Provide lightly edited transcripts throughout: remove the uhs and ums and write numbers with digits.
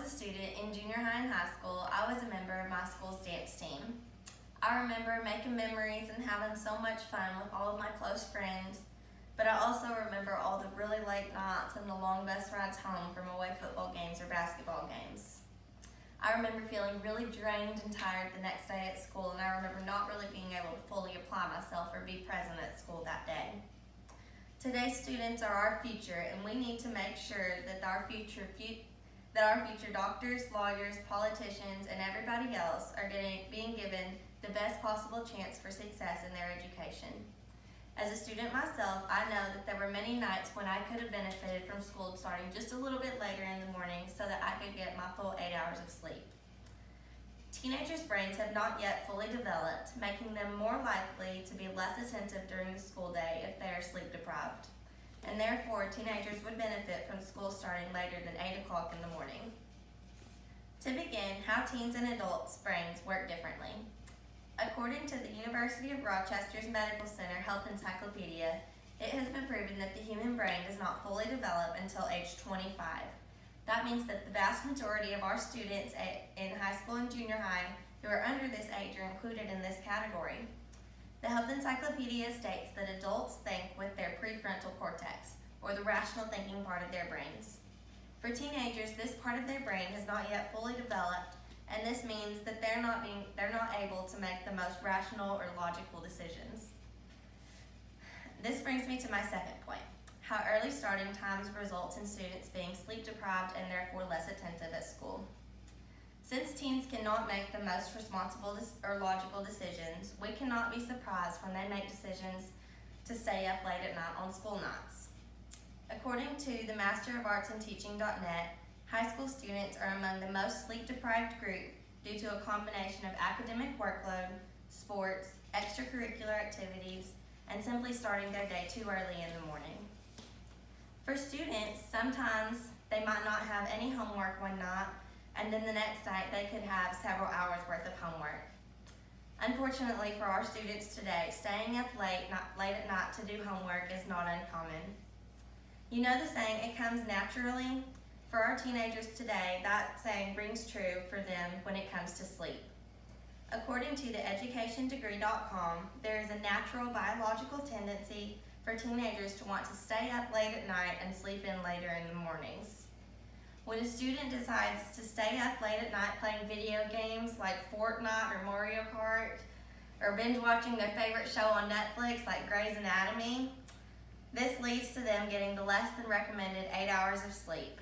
a student in junior high and high school, I was a member of my school's dance team. I remember making memories and having so much fun with all of my close friends, but I also remember all the really late nights and the long bus rides home from away football games or basketball games. I remember feeling really drained and tired the next day at school, and I remember not really being able to fully apply myself or be present at school that day. Today's students are our future, and we need to make sure that our future doctors, lawyers, politicians, and everybody else are being given the best possible chance for success in their education. As a student myself, I know that there were many nights when I could have benefited from school starting just a little bit later in the morning so that I could get my full 8 hours of sleep. Teenagers' brains have not yet fully developed, making them more likely to be less attentive during the school day if they are sleep deprived. And therefore, teenagers would benefit from school starting later than 8 o'clock in the morning. To begin, how teens and adults' brains work differently. According to the University of Rochester's Medical Center Health Encyclopedia, it has been proven that the human brain does not fully develop until age 25. That means that the vast majority of our students in high school and junior high who are under this age are included in this category. The Health Encyclopedia states that adults think with their prefrontal cortex, or the rational thinking part of their brains. For teenagers, this part of their brain has not yet fully developed, and this means that they're not able to make the most rational or logical decisions. This brings me to my second point. How early starting times results in students being sleep deprived and therefore less attentive at school. Since teens cannot make the most responsible or logical decisions, we cannot be surprised when they make decisions to stay up late at night on school nights. According to the Master of Arts in Teaching.net, high school students are among the most sleep deprived group due to a combination of academic workload, sports, extracurricular activities, and simply starting their day too early in the morning. For students, sometimes they might not have any homework one night, and then the next night they could have several hours worth of homework. Unfortunately for our students today, staying up late at night to do homework is not uncommon. You know the saying, it comes naturally? For our teenagers today, that saying rings true for them when it comes to sleep. According to the educationdegree.com, there is a natural biological tendency for teenagers to want to stay up late at night and sleep in later in the mornings. When a student decides to stay up late at night playing video games like Fortnite or Mario Kart, or binge watching their favorite show on Netflix like Grey's Anatomy, this leads to them getting the less than recommended 8 hours of sleep.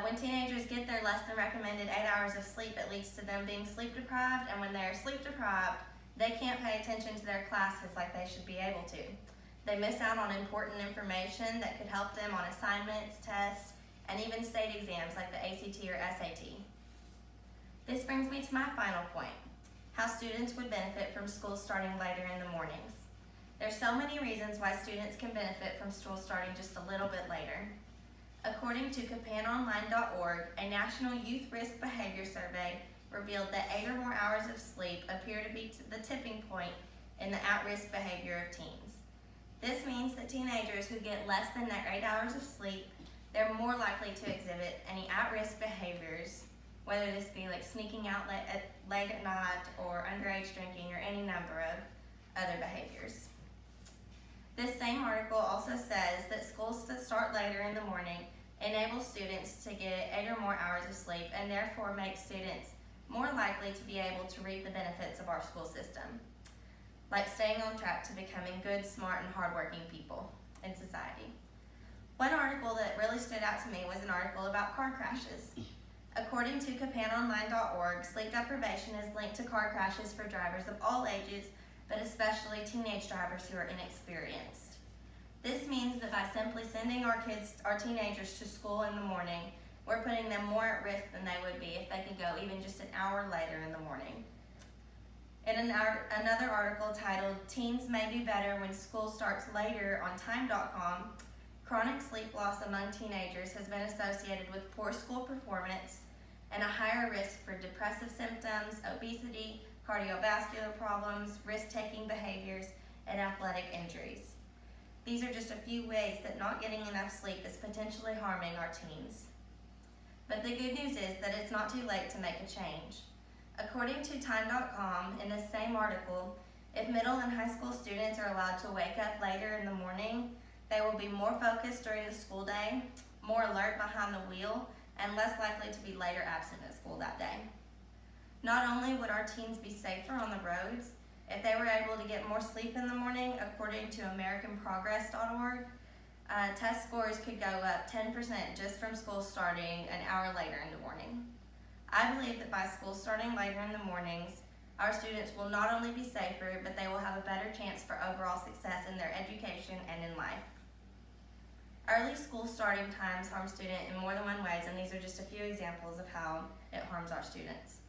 When teenagers get their less than recommended 8 hours of sleep, it leads to them being sleep deprived, and when they're sleep deprived, they can't pay attention to their classes like they should be able to. They miss out on important information that could help them on assignments, tests, and even state exams like the ACT or SAT. This brings me to my final point, how students would benefit from school starting later in the mornings. There's so many reasons why students can benefit from school starting just a little bit later. According to CapanOnline.org, a national youth risk behavior survey revealed that 8 or more hours of sleep appear to be the tipping point in the at-risk behavior of teens. This means that teenagers who get less than their 8 hours of sleep, they're more likely to exhibit any at-risk behaviors, whether this be like sneaking out late at night or underage drinking or any number of other behaviors. This same article also says that schools that start later in the morning enable students to get 8 or more hours of sleep and therefore make students more likely to be able to reap the benefits of our school system, like staying on track to becoming good, smart, and hardworking people in society. One article that really stood out to me was an article about car crashes. According to CapanOnline.org, sleep deprivation is linked to car crashes for drivers of all ages, but especially teenage drivers who are inexperienced. This means that by simply sending our teenagers to school in the morning, we're putting them more at risk than they would be if they could go even just an hour later in the morning. In another article titled, Teens May Do Better When School Starts Later on Time.com, chronic sleep loss among teenagers has been associated with poor school performance and a higher risk for depressive symptoms, obesity, cardiovascular problems, risk-taking behaviors, and athletic injuries. These are just a few ways that not getting enough sleep is potentially harming our teens. But the good news is that it's not too late to make a change. According to Time.com, in this same article, if middle and high school students are allowed to wake up later in the morning, they will be more focused during the school day, more alert behind the wheel, and less likely to be later absent at school that day. Not only would our teens be safer on the roads, if they were able to get more sleep in the morning, according to AmericanProgress.org, test scores could go up 10% just from school starting an hour later in the morning. I believe that by school starting later in the mornings, our students will not only be safer, but they will have a better chance for overall success in their education and in life. Early school starting times harm students in more than one ways, and these are just a few examples of how it harms our students.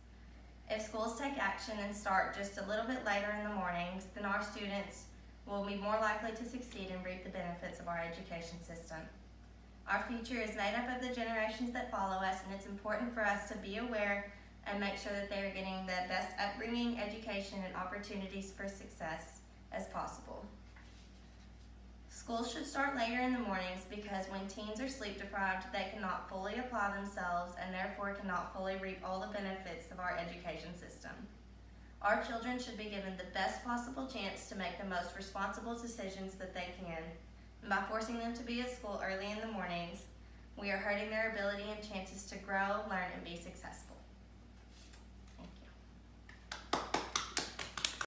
If schools take action and start just a little bit later in the mornings, then our students will be more likely to succeed and reap the benefits of our education system. Our future is made up of the generations that follow us, and it's important for us to be aware and make sure that they are getting the best upbringing, education, and opportunities for success as possible. Schools should start later in the mornings because when teens are sleep deprived, they cannot fully apply themselves and therefore cannot fully reap all the benefits of our education system. Our children should be given the best possible chance to make the most responsible decisions that they can. And by forcing them to be at school early in the mornings, we are hurting their ability and chances to grow, learn, and be successful.